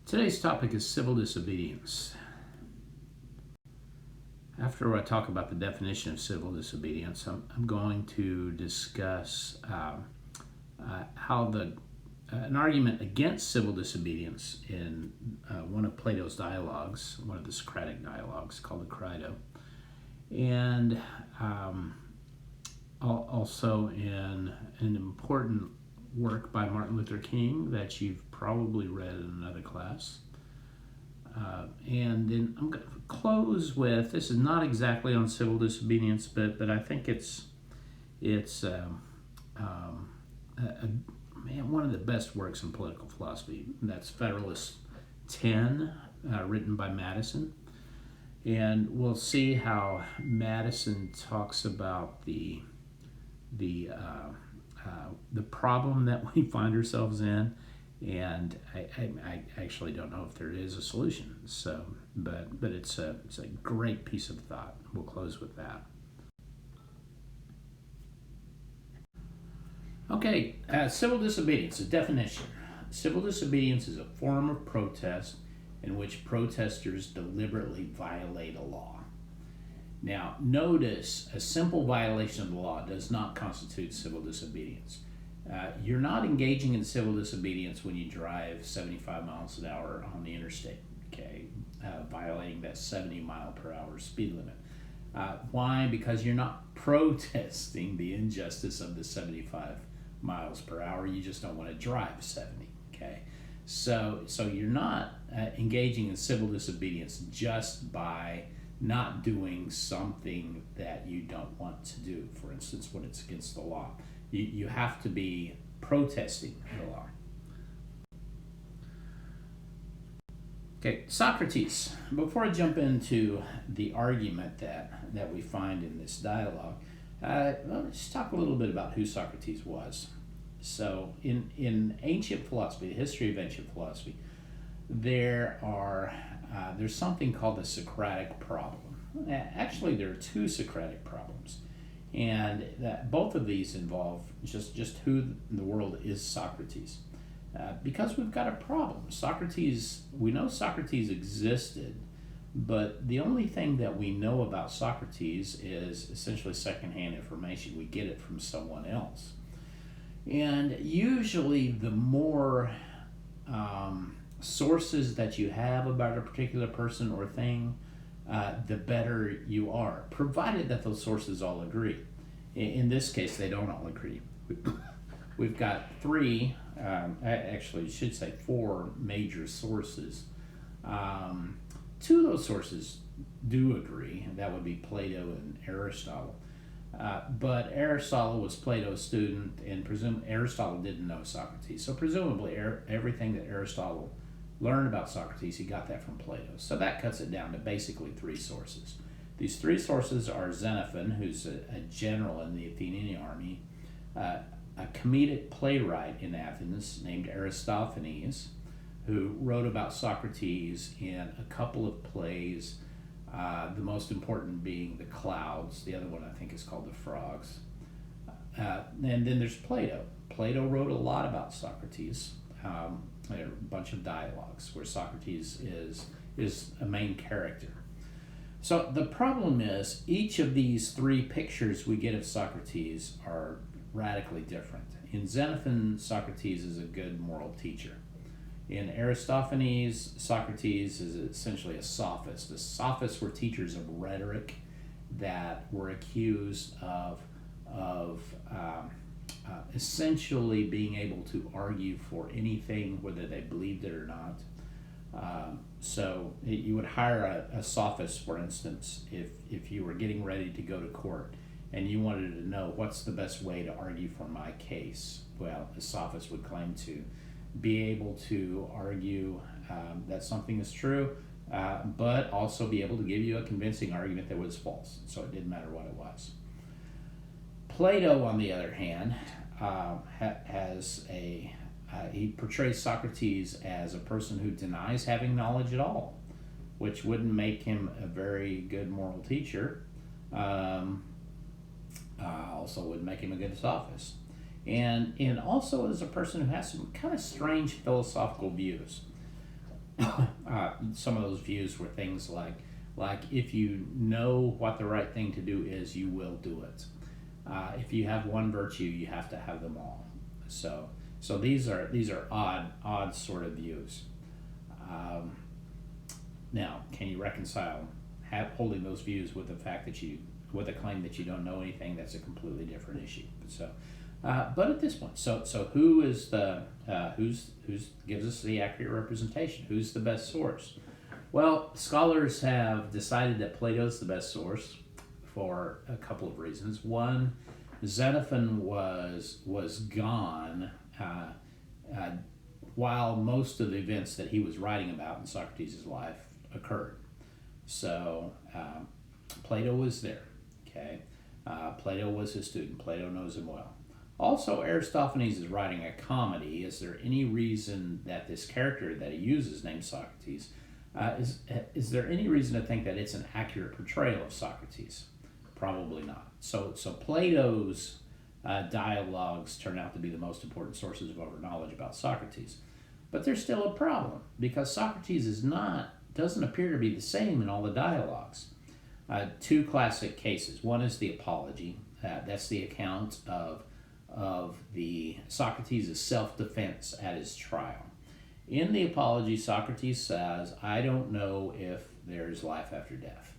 Today's topic is civil disobedience. After I talk about the definition of civil disobedience, I'm going to discuss how an argument against civil disobedience in one of Plato's dialogues, one of the Socratic dialogues called the Crito, and also in an important work by Martin Luther King that you've probably read in another class. And then I'm going to close with, this is not exactly on civil disobedience, but I think it's one of the best works in political philosophy. That's Federalist 10, written by Madison. And we'll see how Madison talks about the problem that we find ourselves in, and I actually don't know if there is a solution. So, but it's a great piece of thought. We'll close with that. Okay, civil disobedience, a definition. Civil disobedience is a form of protest in which protesters deliberately violate a law. Now, notice a simple violation of the law does not constitute civil disobedience. You're not engaging in civil disobedience when you drive 75 miles an hour on the interstate, okay, violating that 70 mile per hour speed limit. Why? Because you're not protesting the injustice of the 75 miles per hour. You just don't want to drive 70, okay? So you're not engaging in civil disobedience just by not doing something that you don't want to do, for instance, when it's against the law. You have to be protesting the law. Okay, Socrates. Before I jump into the argument that we find in this dialogue, let's talk a little bit about who Socrates was. So in ancient philosophy, the history of ancient philosophy, there's something called the Socratic problem. Actually, there are two Socratic problems. And that both of these involve just who in the world is Socrates. Because we've got a problem. We know Socrates existed, but the only thing that we know about Socrates is essentially secondhand information. We get it from someone else. And usually the more sources that you have about a particular person or thing, the better you are, provided that those sources all agree. In this case, they don't all agree. We've got three, actually, I should say four major sources. Two of those sources do agree, and that would be Plato and Aristotle. But Aristotle was Plato's student, and Aristotle didn't know Socrates. So presumably everything that Aristotle learned about Socrates, he got that from Plato. So that cuts it down to basically three sources. These three sources are Xenophon, who's a general in the Athenian army, a comedic playwright in Athens named Aristophanes, who wrote about Socrates in a couple of plays, the most important being The Clouds. The other one I think is called The Frogs. And then there's Plato. Plato wrote a lot about Socrates. There are a bunch of dialogues where Socrates is a main character. So the problem is each of these three pictures we get of Socrates are radically different. In Xenophon, Socrates is a good moral teacher. In Aristophanes, Socrates is essentially a sophist. The sophists were teachers of rhetoric that were accused of essentially being able to argue for anything, whether they believed it or not. So you would hire a sophist, for instance, if you were getting ready to go to court and you wanted to know what's the best way to argue for my case. Well, a sophist would claim to be able to argue that something is true, but also be able to give you a convincing argument that was false. So it didn't matter what it was. Plato, on the other hand, he portrays Socrates as a person who denies having knowledge at all, which wouldn't make him a very good moral teacher. Also would make him a good sophist. And also as a person who has some kind of strange philosophical views. some of those views were things like if you know what the right thing to do is, you will do it. If you have one virtue, you have to have them all. So these are odd sort of views. Now, can you reconcile holding those views with the fact that with a claim that you don't know anything? That's a completely different issue. But at this point, so who is who's gives us the accurate representation? Who's the best source? Well, scholars have decided that Plato's the best source for a couple of reasons. One, Xenophon was gone while most of the events that he was writing about in Socrates' life occurred. So Plato was there. Okay, Plato was his student. Plato knows him well. Also, Aristophanes is writing a comedy. Is there any reason that this character that he uses, named Socrates, is there any reason to think that it's an accurate portrayal of Socrates? Probably not. So Plato's dialogues turn out to be the most important sources of our knowledge about Socrates. But there's still a problem, because Socrates doesn't appear to be the same in all the dialogues. Two classic cases. One is the Apology. That's the account of the Socrates' self-defense at his trial. In the Apology, Socrates says, "I don't know if there's life after death."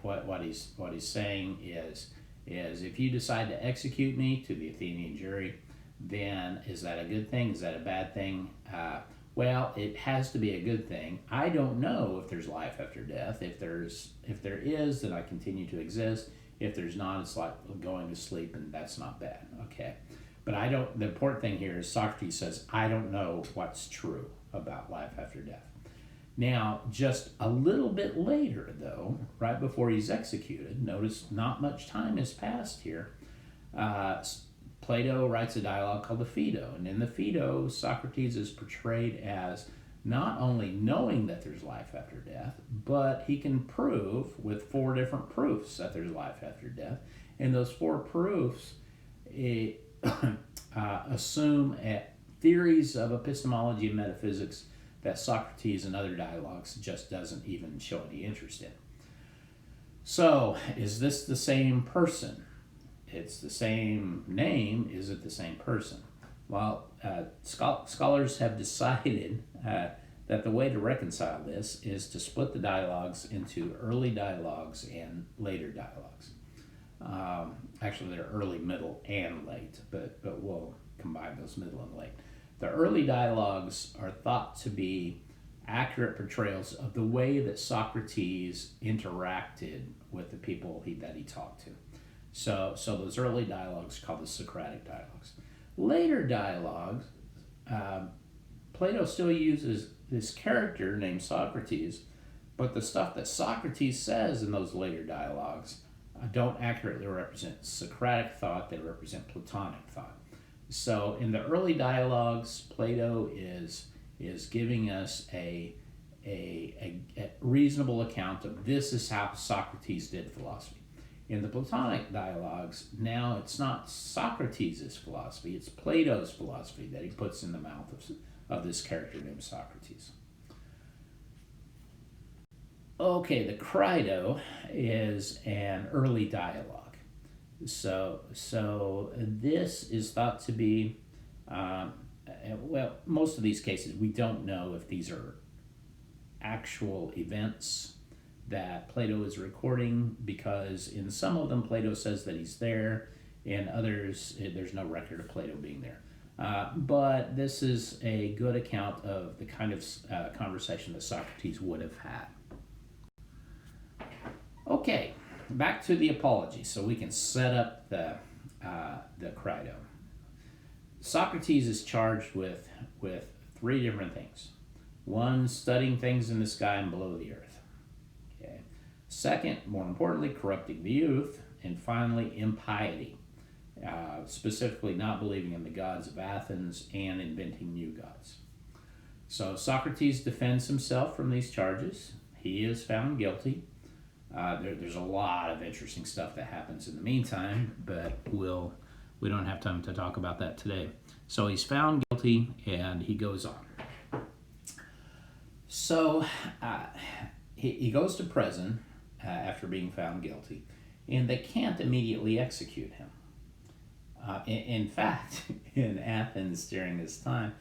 What he's saying is if you decide to execute me, to the Athenian jury, then is that a good thing? Is that a bad thing? Well, it has to be a good thing. I don't know if there's life after death. If there is, then I continue to exist. If there's not, it's like going to sleep, and that's not bad. Okay, but I don't. The important thing here is Socrates says, "I don't know what's true about life after death." Now, just a little bit later, though, right before he's executed, notice not much time has passed here. Plato writes a dialogue called the Phaedo, and in the Phaedo, Socrates is portrayed as not only knowing that there's life after death, but he can prove with 4 different proofs that there's life after death. And those 4 proofs assume theories of epistemology and metaphysics that Socrates and other dialogues just doesn't even show any interest in. So, is this the same person? It's the same name. Is it the same person? Well, scholars have decided that the way to reconcile this is to split the dialogues into early dialogues and later dialogues. Actually, they're early, middle, and late, but we'll combine those middle and late. The early dialogues are thought to be accurate portrayals of the way that Socrates interacted with the people that he talked to. So those early dialogues are called the Socratic dialogues. Later dialogues, Plato still uses this character named Socrates, but the stuff that Socrates says in those later dialogues don't accurately represent Socratic thought, they represent Platonic thought. So in the early dialogues, Plato is giving us a reasonable account of this is how Socrates did philosophy. In the Platonic dialogues, now it's not Socrates' philosophy, it's Plato's philosophy that he puts in the mouth of this character named Socrates. Okay, the Crito is an early dialogue. So this is thought to be, well, most of these cases, we don't know if these are actual events that Plato is recording, because in some of them Plato says that he's there, in others there's no record of Plato being there. But this is a good account of the kind of conversation that Socrates would have had. Okay, back to the Apology, so we can set up the Crito. Socrates is charged with 3 different things. 1, studying things in the sky and below the earth. Okay. 2nd, more importantly, corrupting the youth. And finally, impiety, specifically not believing in the gods of Athens and inventing new gods. So Socrates defends himself from these charges. He is found guilty. There's a lot of interesting stuff that happens in the meantime, but we don't have time to talk about that today. So he's found guilty, and he goes on. So uh, he goes to prison after being found guilty, and they can't immediately execute him. In fact, in Athens during this time,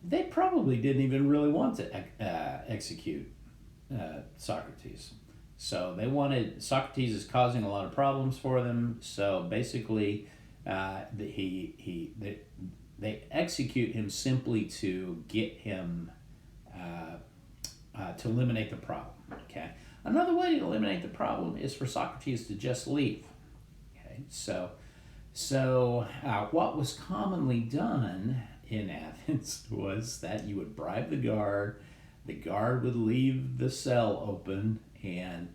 they probably didn't even really want to execute Socrates. So they wanted, Socrates is causing a lot of problems for them. So basically, they execute him simply to get him to eliminate the problem. Okay. Another way to eliminate the problem is for Socrates to just leave. Okay. So what was commonly done in Athens was that you would bribe the guard would leave the cell open, and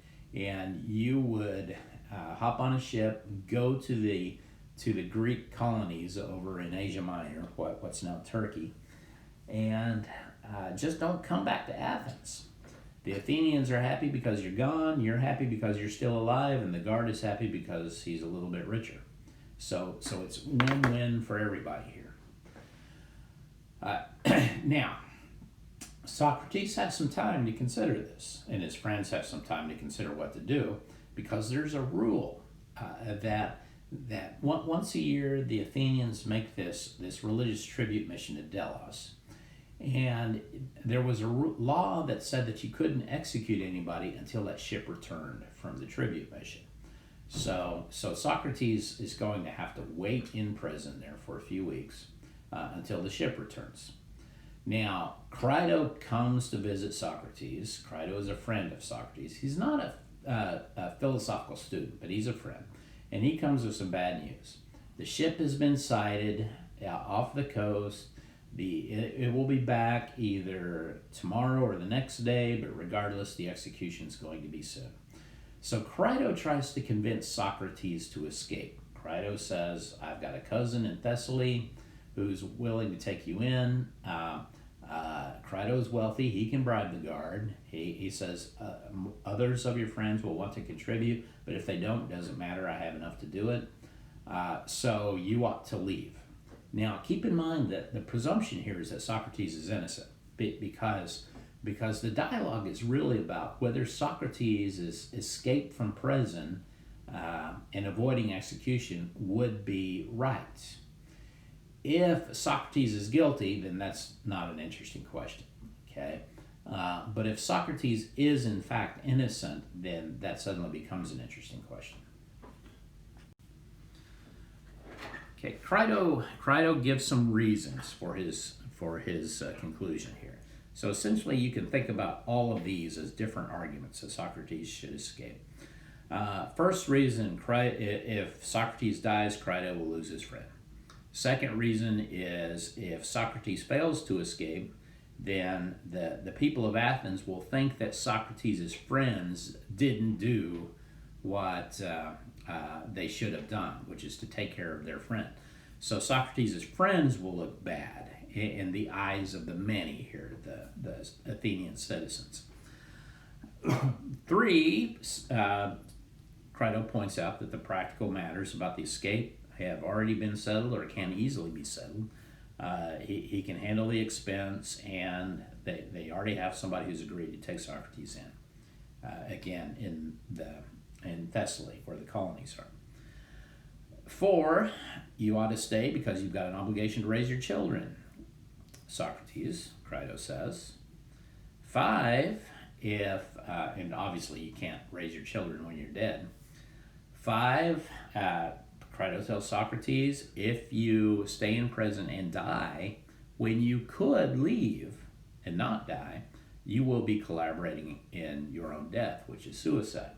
you would hop on a ship, go to the Greek colonies over in Asia Minor, what's now Turkey, and just don't come back to Athens. The Athenians are happy because you're gone, you're happy because you're still alive, and the guard is happy because he's a little bit richer. So it's win-win for everybody here. Now, Socrates had some time to consider this, and his friends have some time to consider what to do, because there's a rule that once a year the Athenians make this religious tribute mission to Delos, and there was a law that said that you couldn't execute anybody until that ship returned from the tribute mission. So Socrates is going to have to wait in prison there for a few weeks until the ship returns. Now, Crito comes to visit Socrates. Crito is a friend of Socrates. He's not a philosophical student, but he's a friend. And he comes with some bad news. The ship has been sighted off the coast. It will be back either tomorrow or the next day, but regardless, the execution is going to be soon. So Crito tries to convince Socrates to escape. Crito says, I've got a cousin in Thessaly who's willing to take you in. Crito's wealthy. He can bribe the guard. He says, others of your friends will want to contribute, but if they don't, it doesn't matter. I have enough to do it. So you ought to leave. Now, keep in mind that the presumption here is that Socrates is innocent, because the dialogue is really about whether Socrates' escape from prison and avoiding execution would be right. If Socrates is guilty, then that's not an interesting question, okay? But if Socrates is in fact innocent, then that suddenly becomes an interesting question. Okay, Crito gives some reasons for his conclusion here. So essentially, you can think about all of these as different arguments that Socrates should escape. First reason, if Socrates dies, Crito will lose his friend. Second reason is if Socrates fails to escape, then the people of Athens will think that Socrates' friends didn't do what they should have done, which is to take care of their friend. So Socrates' friends will look bad in the eyes of the many here, the Athenian citizens. 3, Crito points out that the practical matters about the escape have already been settled or can easily be settled. He can handle the expense, and they already have somebody who's agreed to take Socrates in, again, in Thessaly, where the colonies are. 4, you ought to stay because you've got an obligation to raise your children, Socrates, Crito says. 5, and obviously you can't raise your children when you're dead. 5, Crito tells Socrates, if you stay in prison and die, when you could leave and not die, you will be collaborating in your own death, which is suicide.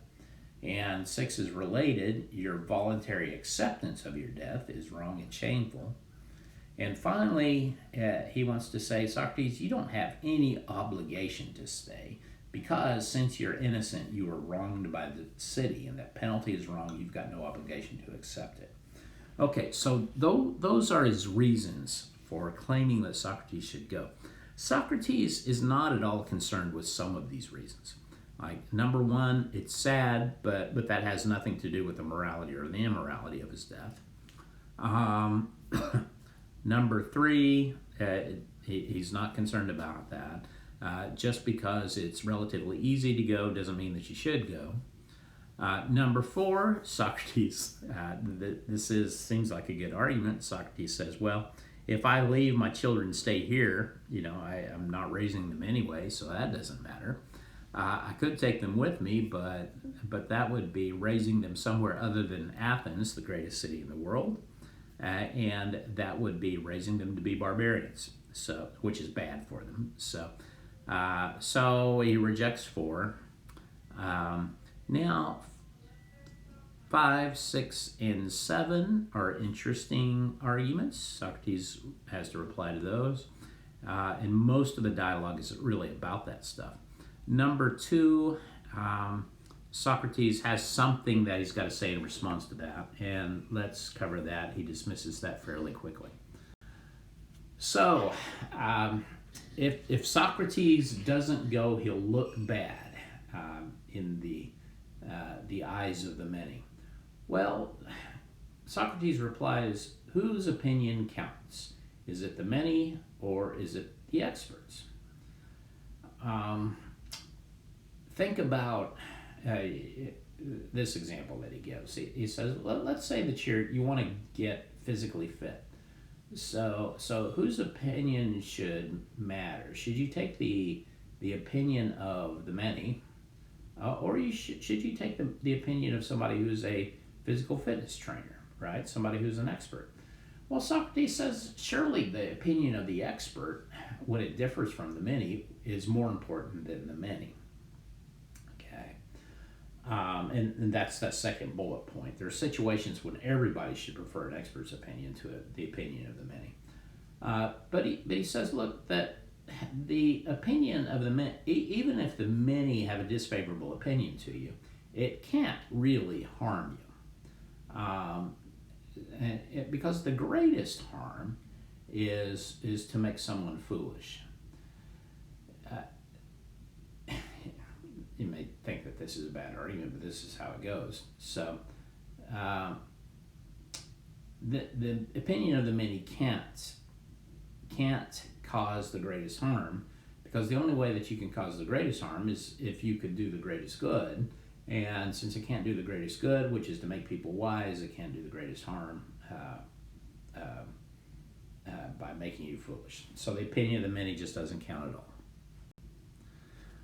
And 6 is related, your voluntary acceptance of your death is wrong and shameful. And finally, he wants to say, Socrates, you don't have any obligation to stay, because since you're innocent, you were wronged by the city, and that penalty is wrong. You've got no obligation to accept it. Okay, so those are his reasons for claiming that Socrates should go. Socrates is not at all concerned with some of these reasons. Like, number 1, it's sad, but that has nothing to do with the morality or the immorality of his death. Number 3, he's not concerned about that. Just because it's relatively easy to go doesn't mean that you should go. Number 4, Socrates. Seems like a good argument. Socrates says, well, if I leave my children stay here, I'm not raising them anyway, so that doesn't matter. I could take them with me, but that would be raising them somewhere other than Athens, the greatest city in the world, and that would be raising them to be barbarians, which is bad for them. So he rejects 4. Now, 5, 6, and 7 are interesting arguments. Socrates has to reply to those, and most of the dialogue is really about that stuff. Number 2, Socrates has something that he's got to say in response to that, and let's cover that. He dismisses that fairly quickly. So, if Socrates doesn't go, he'll look bad in the eyes of the many. Well, Socrates replies, whose opinion counts? Is it the many or is it the experts? Think about this example that he gives. He says, let's say that you want to get physically fit. So whose opinion should matter? Should you take the opinion of the many, or should you take the opinion of somebody who's a physical fitness trainer, right? Somebody who's an expert. Well, Socrates says surely the opinion of the expert, when it differs from the many, is more important than the many. Okay, and that's that second bullet point. There are situations when everybody should prefer an expert's opinion to the opinion of the many. But he says, look, that the opinion of the many, even if the many have a disfavorable opinion to you, it can't really harm you. Because the greatest harm is to make someone foolish. You may think that this is a bad argument, but this is how it goes. So, the opinion of the many can't cause the greatest harm, because the only way that you can cause the greatest harm is if you could do the greatest good. And since it can't do the greatest good, which is to make people wise, it can't do the greatest harm by making you foolish. So the opinion of the many just doesn't count at all.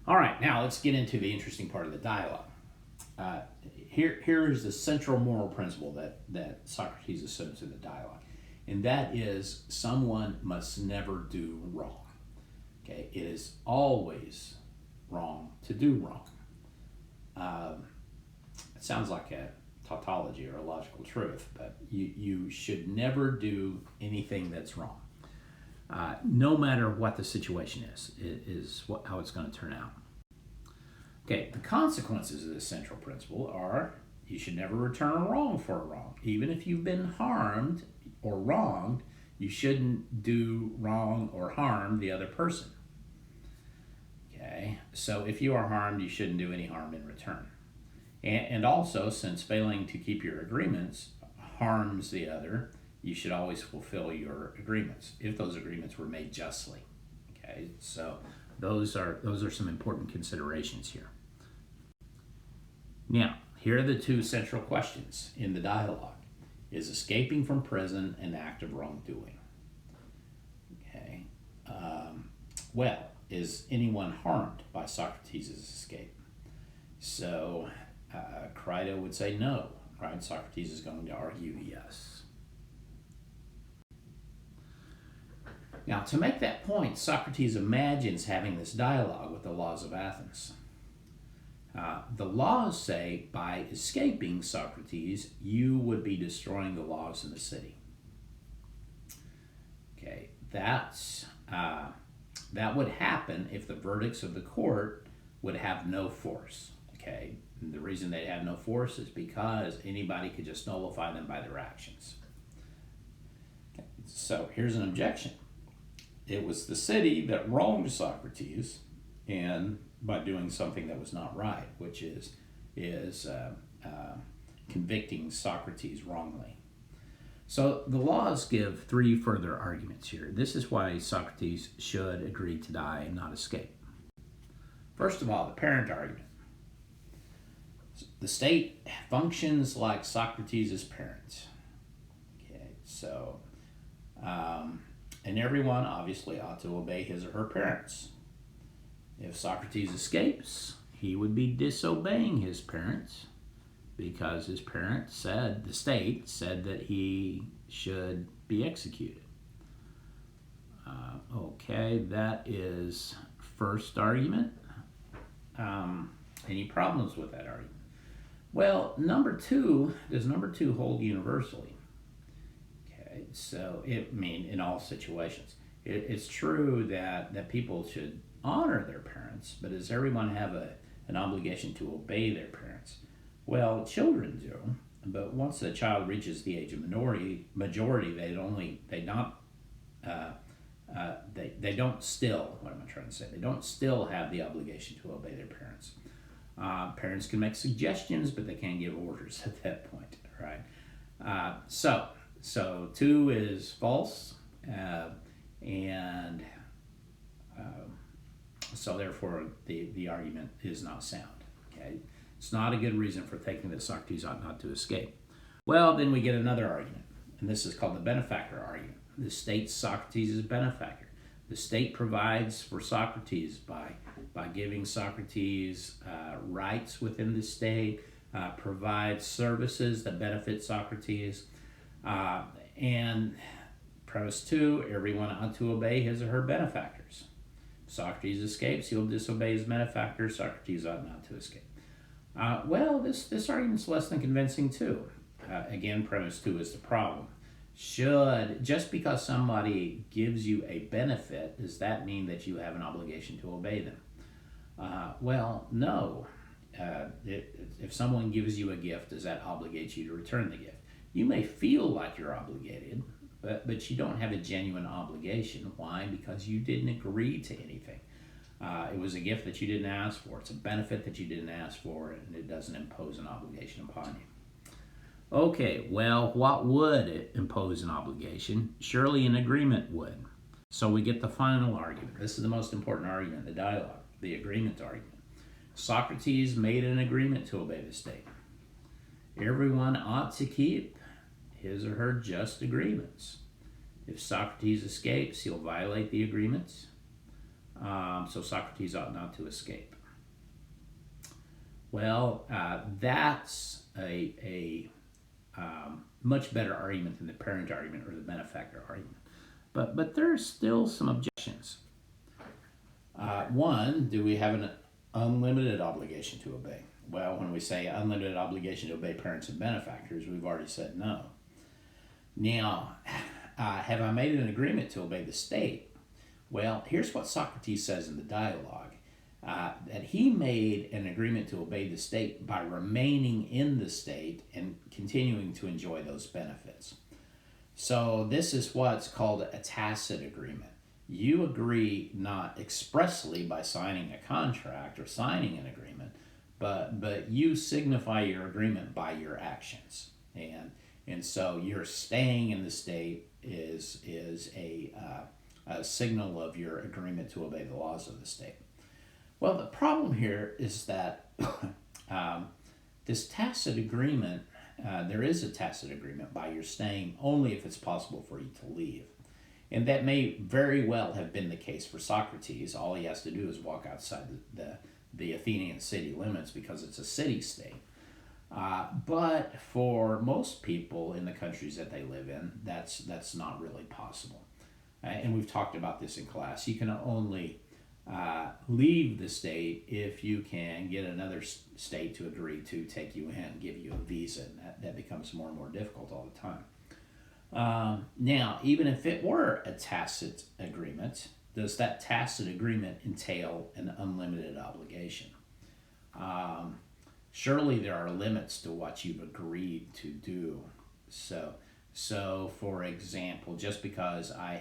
All right, now let's get into the interesting part of the dialogue. Here is the central moral principle that Socrates assumes in the dialogue, and that is someone must never do wrong. Okay, it is always wrong to do wrong. It sounds like a tautology or a logical truth, but you should never do anything that's wrong. No matter what the situation is how it's going to turn out. Okay, the consequences of this central principle are you should never return a wrong for a wrong. Even if you've been harmed or wronged, you shouldn't do wrong or harm the other person. Okay, so if you are harmed, you shouldn't do any harm in return. And also, since failing to keep your agreements harms the other, you should always fulfill your agreements if those agreements were made justly. Okay, so those are some important considerations here. Now, here are the 2 central questions in the dialogue. Is escaping from prison an act of wrongdoing? Okay. Well, is anyone harmed by Socrates' escape? So Crito would say no, right? Socrates is going to argue yes. Now, to make that point, Socrates imagines having this dialogue with the laws of Athens. The laws say by escaping Socrates, you would be destroying the laws in the city. Okay, that would happen if the verdicts of the court would have no force. Okay, and the reason they have no force is because anybody could just nullify them by their actions. Okay, so here's an objection. It was the city that wronged Socrates, and by doing something that was not right, which is convicting Socrates wrongly. So the laws give 3 further arguments here. This is why Socrates should agree to die and not escape. First of all, the parent argument. The state functions like Socrates' parents. Okay, so, and everyone obviously ought to obey his or her parents. If Socrates escapes, he would be disobeying his parents because his parents said, the state said that he should be executed. Okay, that is first argument. Any problems with that argument? Well, does number two hold universally? Okay, so in all situations. It's true that people should honor their parents, but does everyone have an obligation to obey their parents? Well, children do, but once a child reaches the age of majority, they don't still, what am I trying to say? They don't still have the obligation to obey their parents. Parents can make suggestions, but they can't give orders at that point, right? So 2 is false, and so therefore the argument is not sound. Okay, it's not a good reason for thinking that Socrates ought not to escape. Well, then we get another argument, and this is called the benefactor argument. The state Socrates is benefactor. The state provides for Socrates by giving Socrates rights within the state, provides services that benefit Socrates, and premise 2, everyone ought to obey his or her benefactors. If Socrates escapes, he'll disobey his benefactor. Socrates ought not to escape. Well, this argument's less than convincing too. Again, premise 2 is the problem. Just because somebody gives you a benefit, does that mean that you have an obligation to obey them? Well, no. If someone gives you a gift, does that obligate you to return the gift? You may feel like you're obligated, but you don't have a genuine obligation. Why? Because you didn't agree to anything. It was a gift that you didn't ask for. It's a benefit that you didn't ask for, and it doesn't impose an obligation upon you. Okay, well, what would it impose an obligation? Surely an agreement would. So we get the final argument. This is the most important argument in the dialogue, the agreement argument. Socrates made an agreement to obey the state. Everyone ought to keep his or her just agreements. If Socrates escapes, he'll violate the agreements. So Socrates ought not to escape. Well, that's a much better argument than the parent argument or the benefactor argument. But there's still some objections. One, do we have an unlimited obligation to obey? Well, when we say unlimited obligation to obey parents and benefactors, we've already said no. Now, have I made an agreement to obey the state? Well, here's what Socrates says in the dialogue. That he made an agreement to obey the state by remaining in the state and continuing to enjoy those benefits. So this is what's called a tacit agreement. You agree not expressly by signing a contract or signing an agreement, but you signify your agreement by your actions. And so your staying in the state is a signal of your agreement to obey the laws of the state. Well, the problem here is that this tacit agreement, there is a tacit agreement by your staying only if it's possible for you to leave. And that may very well have been the case for Socrates. All he has to do is walk outside the Athenian city limits because it's a city-state. But for most people in the countries that they live in, that's not really possible. And we've talked about this in class. You can only leave the state if you can get another state to agree to take you in, give you a visa, and that becomes more and more difficult all the time. Now, even if it were a tacit agreement, does that tacit agreement entail an unlimited obligation? Surely there are limits to what you've agreed to do. So for example, just because I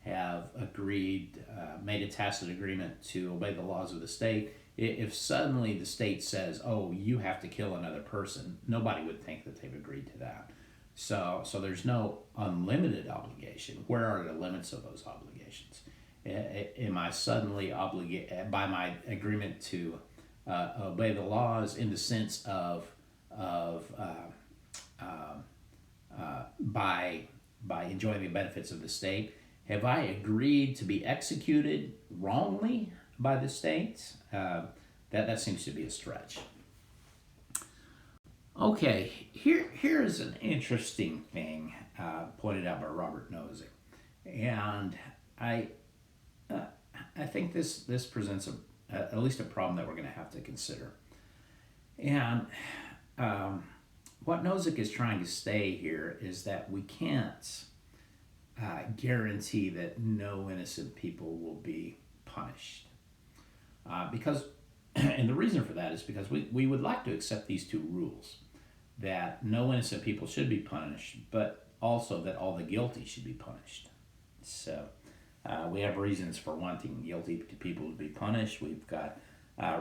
have agreed, made a tacit agreement to obey the laws of the state, if suddenly the state says, oh, you have to kill another person, nobody would think that they've agreed to that. So there's no unlimited obligation. Where are the limits of those obligations? Am I suddenly obligated by my agreement to obey the laws in the sense of by enjoying the benefits of the state? Have I agreed to be executed wrongly by the state? That seems to be a stretch. Okay, here's an interesting thing pointed out by Robert Nozick, and I think this presents at least a problem that we're going to have to consider. And what Nozick is trying to say here is that we can't guarantee that no innocent people will be punished. Because, and the reason for that is because we would like to accept these two rules, that no innocent people should be punished, but also that all the guilty should be punished. So we have reasons for wanting guilty people to be punished. We've got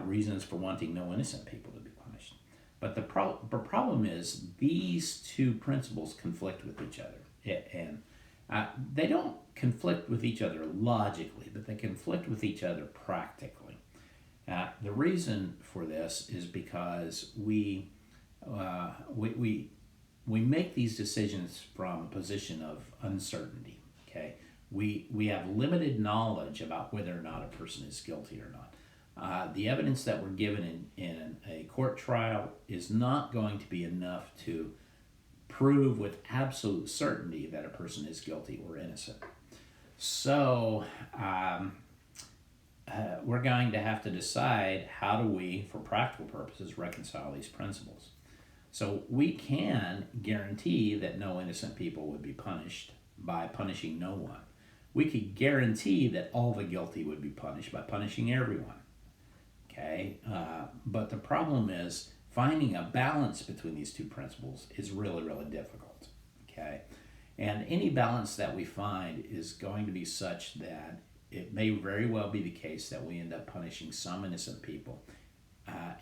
reasons for wanting no innocent people to be punished. But the problem is these two principles conflict with each other. And they don't conflict with each other logically, but they conflict with each other practically. The reason for this is because we make these decisions from a position of uncertainty. Okay, we have limited knowledge about whether or not a person is guilty or not. The evidence that we're given in a court trial is not going to be enough to prove with absolute certainty that a person is guilty or innocent. So we're going to have to decide, how do we, for practical purposes, reconcile these principles? So we can guarantee that no innocent people would be punished by punishing no one. We could guarantee that all the guilty would be punished by punishing everyone. Okay, but the problem is finding a balance between these two principles is really, really difficult. Okay, and any balance that we find is going to be such that it may very well be the case that we end up punishing some innocent people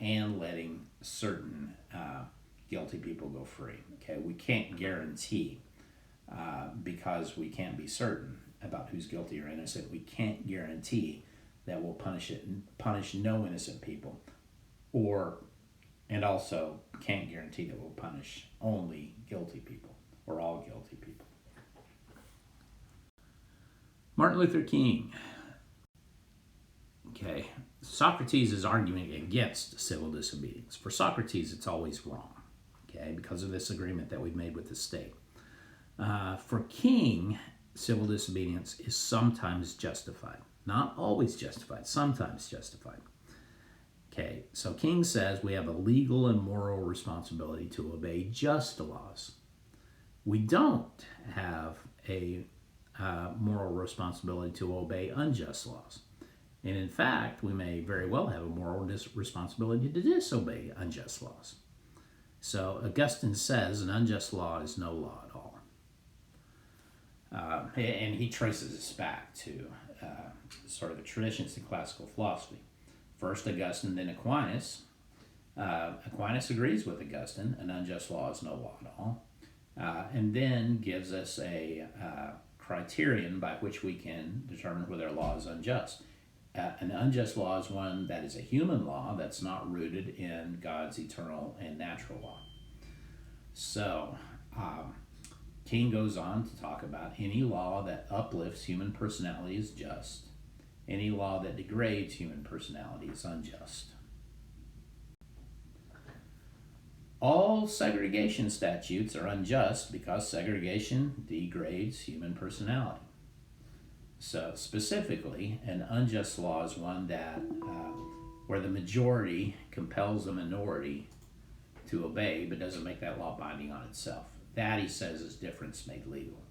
and letting certain guilty people go free. Okay, we can't guarantee because we can't be certain about who's guilty or innocent. We can't guarantee that we'll punish no innocent people, and also can't guarantee that we'll punish only guilty people or all guilty people. Martin Luther King. Okay, Socrates is arguing against civil disobedience. For Socrates, it's always wrong. Okay, because of this agreement that we've made with the state. For King, civil disobedience is sometimes justified. Not always justified, sometimes justified. Okay, so King says we have a legal and moral responsibility to obey just laws. We don't have a moral responsibility to obey unjust laws. And in fact, we may very well have a moral responsibility to disobey unjust laws. So Augustine says an unjust law is no law at all. And he traces this back to sort of the traditions in classical philosophy. First Augustine, then Aquinas. Aquinas agrees with Augustine, an unjust law is no law at all. And then gives us a criterion by which we can determine whether a law is unjust. An unjust law is one that is a human law that's not rooted in God's eternal and natural law. So, King goes on to talk about any law that uplifts human personality is just. Any law that degrades human personality is unjust. All segregation statutes are unjust because segregation degrades human personality. So specifically, an unjust law is one that where the majority compels the minority to obey but doesn't make that law binding on itself. That, he says, is difference made legal.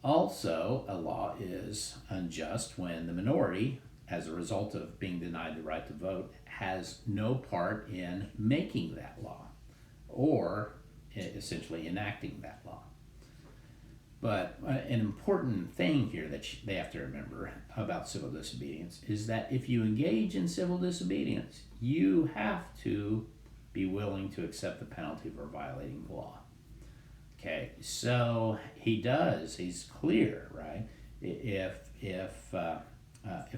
Also, a law is unjust when the minority, as a result of being denied the right to vote, has no part in making that law or essentially enacting that law. But an important thing here that they have to remember about civil disobedience is that if you engage in civil disobedience, you have to be willing to accept the penalty for violating the law. Okay, so he's clear, right? If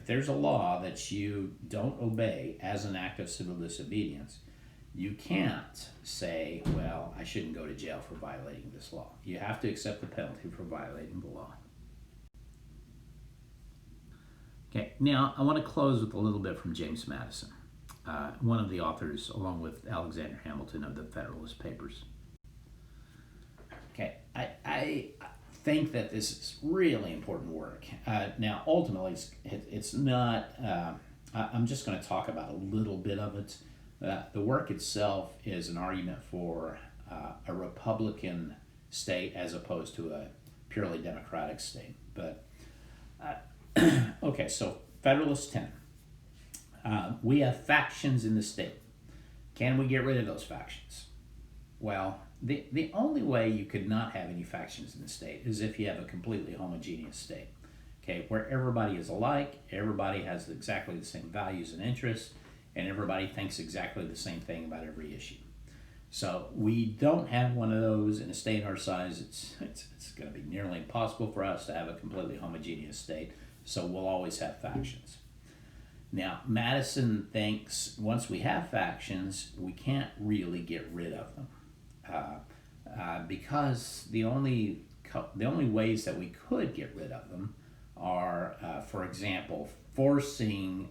there's a law that you don't obey as an act of civil disobedience, you can't say, well, I shouldn't go to jail for violating this law. You have to accept the penalty for violating the law. Okay, now I want to close with a little bit from James Madison, one of the authors, along with Alexander Hamilton, of the Federalist Papers. Okay, I think that this is really important work. Now, ultimately, it's not, I'm just going to talk about a little bit of it. The work itself is an argument for a Republican state as opposed to a purely Democratic state. But, okay, so Federalist 10. We have factions in the state. Can we get rid of those factions? Well, the only way you could not have any factions in the state is if you have a completely homogeneous state, okay, where everybody is alike, everybody has exactly the same values and interests, and everybody thinks exactly the same thing about every issue. So we don't have one of those in a state our size. It's going to be nearly impossible for us to have a completely homogeneous state, so we'll always have factions. Now, Madison thinks once we have factions, we can't really get rid of them. Because the only ways that we could get rid of them are, for example, forcing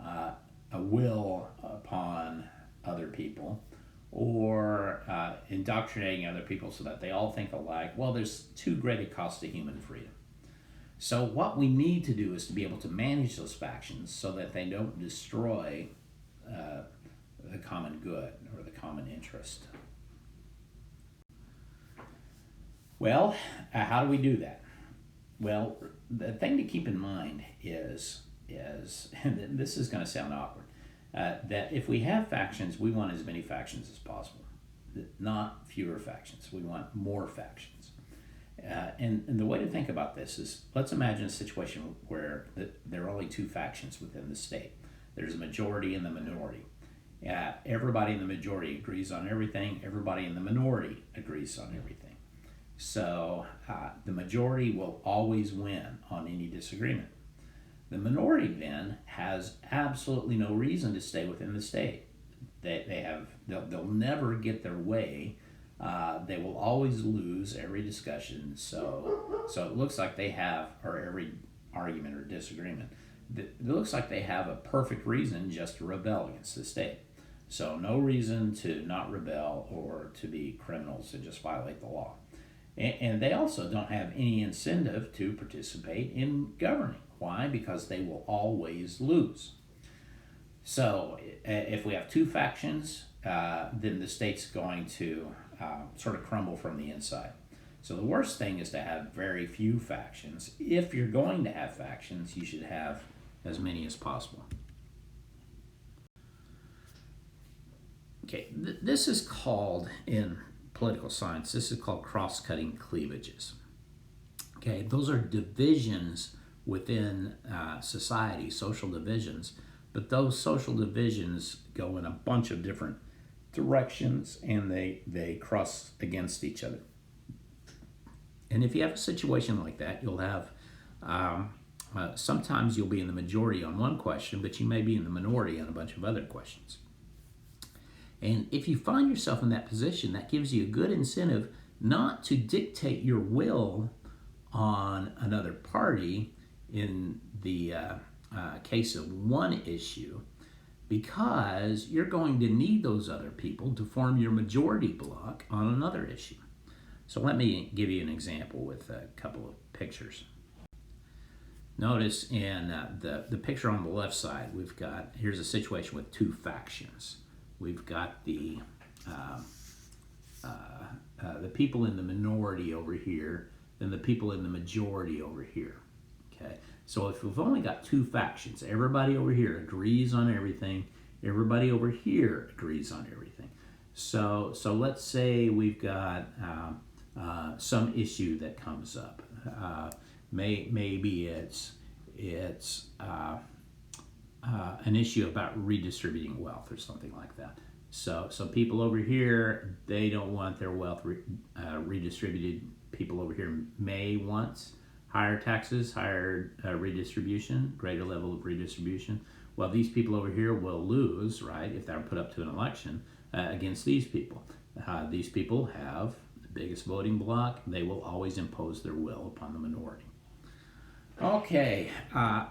a will upon other people, or indoctrinating other people so that they all think alike. Well, there's too great a cost to human freedom. So what we need to do is to be able to manage those factions so that they don't destroy the common good or the common interest. Well, how do we do that? Well, the thing to keep in mind is and this is going to sound awkward, that if we have factions, we want as many factions as possible, not fewer factions. We want more factions. And the way to think about this is, let's imagine a situation where there are only two factions within the state. There's a majority and the minority. Everybody in the majority agrees on everything. Everybody in the minority agrees on everything. So the majority will always win on any disagreement. The minority then has absolutely no reason to stay within the state. They'll never get their way. They will always lose every discussion. So it looks like they have, or every argument or disagreement, it looks like they have a perfect reason just to rebel against the state. So no reason to not rebel or to be criminals and just violate the law. And they also don't have any incentive to participate in governing. Why? Because they will always lose. So if we have two factions, then the state's going to sort of crumble from the inside. So the worst thing is to have very few factions. If you're going to have factions, you should have as many as possible. Okay, this is called, in political science, this is called cross-cutting cleavages. Okay, those are divisions within society, social divisions, but those social divisions go in a bunch of different directions and they cross against each other. And if you have a situation like that, you'll have sometimes you'll be in the majority on one question, but you may be in the minority on a bunch of other questions. And if you find yourself in that position, that gives you a good incentive not to dictate your will on another party in the case of one issue, because you're going to need those other people to form your majority bloc on another issue. So let me give you an example with a couple of pictures. Notice in the picture on the left side, here's a situation with two factions. We've got the people in the minority over here, and the people in the majority over here. Okay, so if we've only got two factions, everybody over here agrees on everything, everybody over here agrees on everything. So let's say we've got some issue that comes up. Maybe it's an issue about redistributing wealth or something like that. So people over here, they don't want their wealth redistributed. People over here may want Higher taxes, higher redistribution, greater level of redistribution. Well, these people over here will lose, right, if they're put up to an election against these people. These people have the biggest voting bloc. They will always impose their will upon the minority. Okay,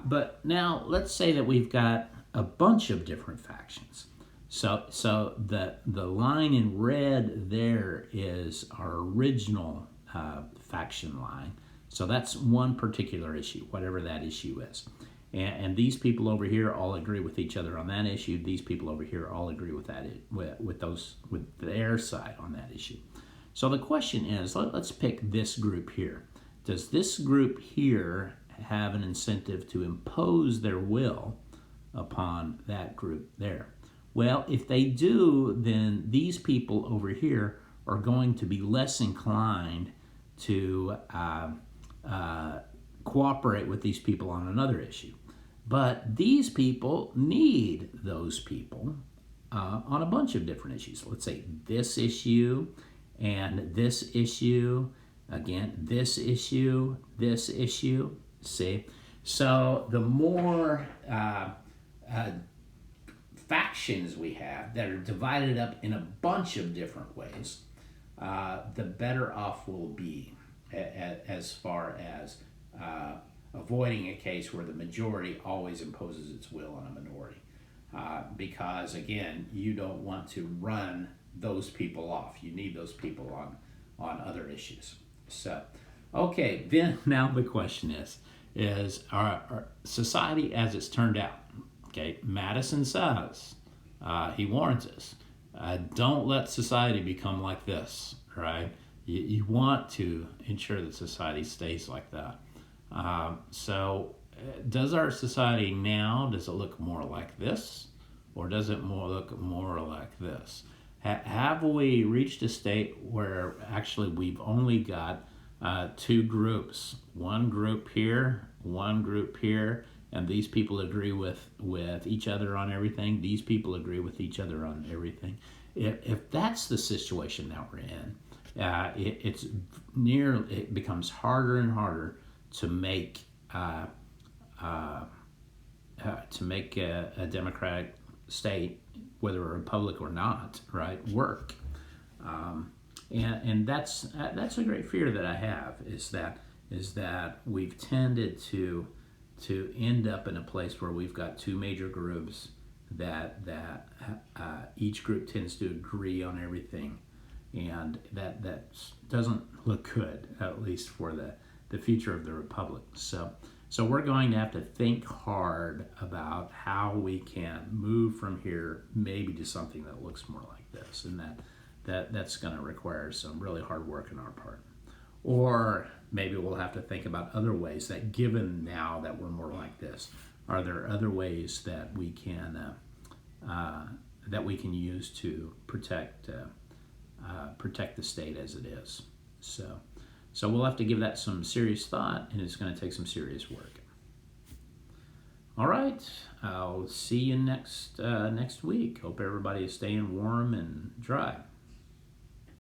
but now let's say that we've got a bunch of different factions. So the line in red there is our original faction line. So that's one particular issue, whatever that issue is. And these people over here all agree with each other on that issue. These people over here all agree with that with their side on that issue. So the question is, let's pick this group here. Does this group here have an incentive to impose their will upon that group there? Well, if they do, then these people over here are going to be less inclined to cooperate with these people on another issue. But these people need those people on a bunch of different issues. Let's say this issue and this issue, again, this issue, see? So the more factions we have that are divided up in a bunch of different ways, the better off we'll be as far as avoiding a case where the majority always imposes its will on a minority. Because again, you don't want to run those people off. You need those people on other issues. So, okay, then now the question is our society as it's turned out. Okay, Madison says, he warns us, don't let society become like this, right? You want to ensure that society stays like that. So does our society now, does it look more like this, or does it look more like this? Have we reached a state where actually we've only got two groups, one group here, and these people agree with each other on everything, these people agree with each other on everything? If that's the situation that we're in, it becomes harder and harder to make a democratic state, whether a republic or not, right, work. And that's a great fear that I have, is that we've tended to end up in a place where we've got two major groups that each group tends to agree on everything, and that doesn't look good, at least for the future of the republic. So we're going to have to think hard about how we can move from here maybe to something that looks more like this, and that's going to require some really hard work on our part. Or maybe we'll have to think about other ways that, given now that we're more like this, are there other ways that we can use to protect the state as it is? So we'll have to give that some serious thought, and it's going to take some serious work. All right, I'll see you next week. Hope everybody is staying warm and dry.